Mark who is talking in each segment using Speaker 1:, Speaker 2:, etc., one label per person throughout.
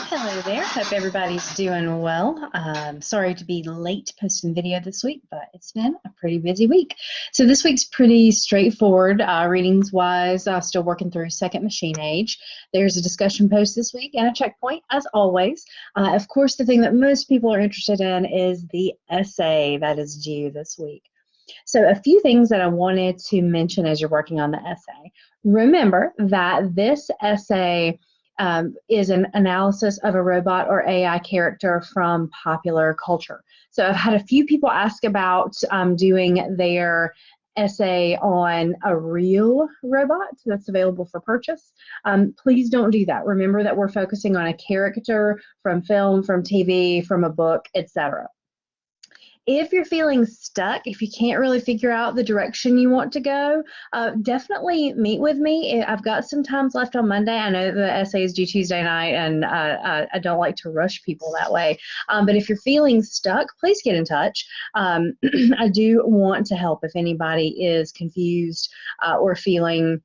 Speaker 1: Hello there. Hope everybody's doing well. Sorry to be late posting video this week, but it's been a pretty busy week. So this week's pretty straightforward readings-wise. Still working through Second Machine Age. There's a discussion post this week and a checkpoint, as always. Of course, the thing that most people are interested in is the essay that is due this week. So a few things that I wanted to mention as you're working on the essay. Remember that this essay is an analysis of a robot or AI character from popular culture. So I've had a few people ask about doing their essay on a real robot that's available for purchase. Please don't do that. Remember that we're focusing on a character from film, from TV, from a book, etc. If you're feeling stuck, if you can't really figure out the direction you want to go, definitely meet with me. I've got some times left on Monday. I know the essay is due Tuesday night, and I don't like to rush people that way. But if you're feeling stuck, please get in touch. I do want to help if anybody is confused or feeling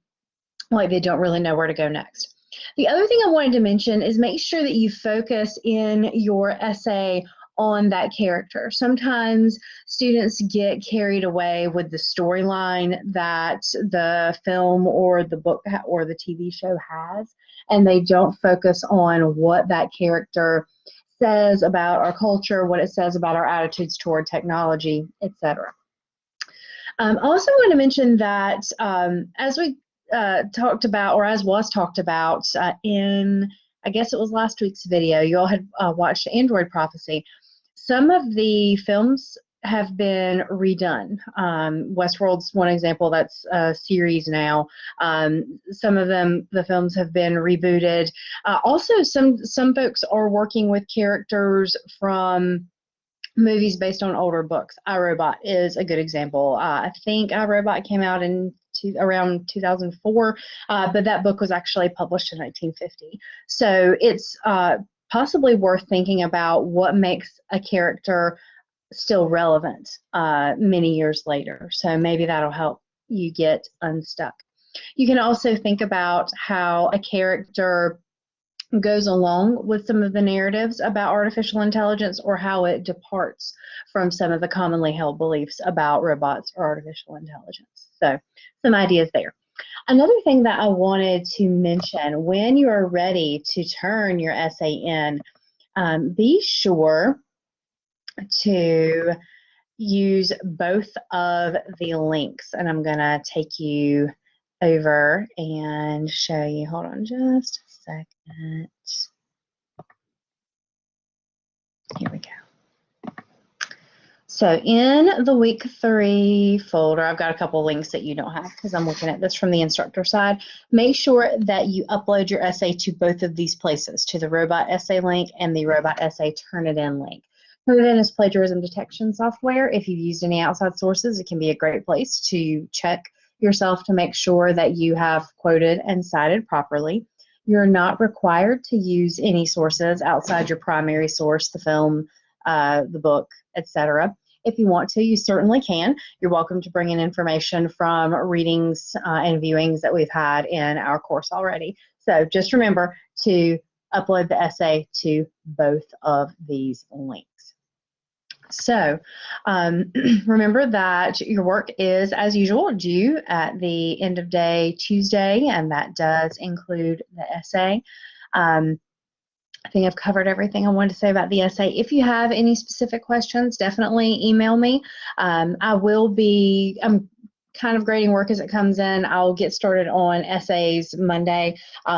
Speaker 1: like they don't really know where to go next. The other thing I wanted to mention is make sure that you focus in your essay on that character. Sometimes students get carried away with the storyline that the film or the book or the TV show has, and they don't focus on what that character says about our culture, what it says about our attitudes toward technology, etc. I also want to mention that as we talked about, or as was talked about in, I guess it was last week's video, you all had watched Android Prophecy. Some of the films have been redone. Westworld's one example. That's a series now. Some of them, the films have been rebooted. Also, some folks are working with characters from movies based on older books. iRobot is a good example. I think iRobot came out in around 2004, but that book was actually published in 1950. So it's possibly worth thinking about what makes a character still relevant many years later. So maybe that'll help you get unstuck. You can also think about how a character goes along with some of the narratives about artificial intelligence, or how it departs from some of the commonly held beliefs about robots or artificial intelligence. So some ideas there. Another thing that I wanted to mention, when you are ready to turn your essay in, be sure to use both of the links. And I'm going to take you over and show you. Hold on just a second. Here we go. So in the week 3 folder, I've got a couple links that you don't have because I'm looking at this from the instructor side. Make sure that you upload your essay to both of these places, to the robot essay link and the robot essay Turnitin link. Turnitin is plagiarism detection software. If you've used any outside sources, it can be a great place to check yourself to make sure that you have quoted and cited properly. You're not required to use any sources outside your primary source, the film, the book, etc. If you want to, you certainly can. You're welcome to bring in information from readings and viewings that we've had in our course already. So just remember to upload the essay to both of these links. So remember that your work is, as usual, due at the end of day Tuesday, and that does include the essay. I think I've covered everything I wanted to say about the essay. If you have any specific questions, definitely email me. I'm kind of grading work as it comes in. I'll get started on essays Monday.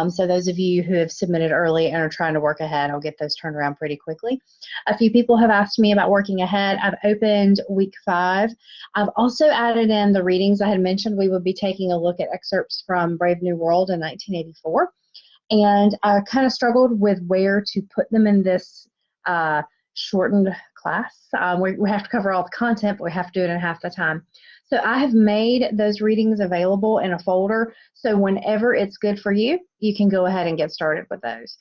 Speaker 1: So those of you who have submitted early and are trying to work ahead, I'll get those turned around pretty quickly. A few people have asked me about working ahead. I've opened week 5. I've also added in the readings I had mentioned. We would be taking a look at excerpts from Brave New World in 1984. And I kind of struggled with where to put them in this shortened class. We have to cover all the content, but we have to do it in half the time. So I have made those readings available in a folder, so whenever it's good for you, you can go ahead and get started with those.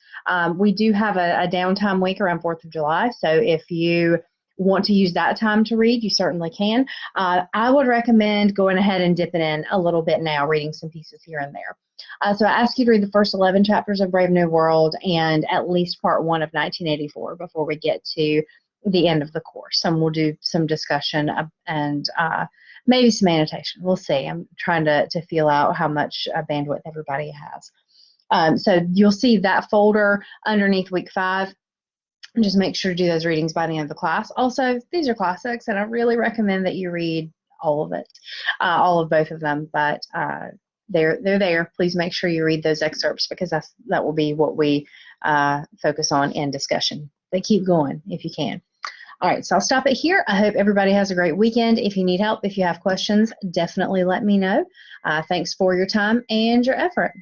Speaker 1: We do have a downtime week around 4th of July, so if you want to use that time to read, you certainly can. I would recommend going ahead and dipping in a little bit now, reading some pieces here and there. So I asked you to read the first 11 chapters of Brave New World and at least part 1 of 1984 before we get to the end of the course. And we'll do some discussion and maybe some annotation. We'll see. I'm trying to feel out how much bandwidth everybody has. So you'll see that folder underneath week 5. And just make sure to do those readings by the end of the class. Also, these are classics, and I really recommend that you read all of it, all of both of them. But they're there. Please make sure you read those excerpts because that will be what we focus on in discussion. But keep going if you can. All right, so I'll stop it here. I hope everybody has a great weekend. If you need help, if you have questions, definitely let me know. Thanks for your time and your effort.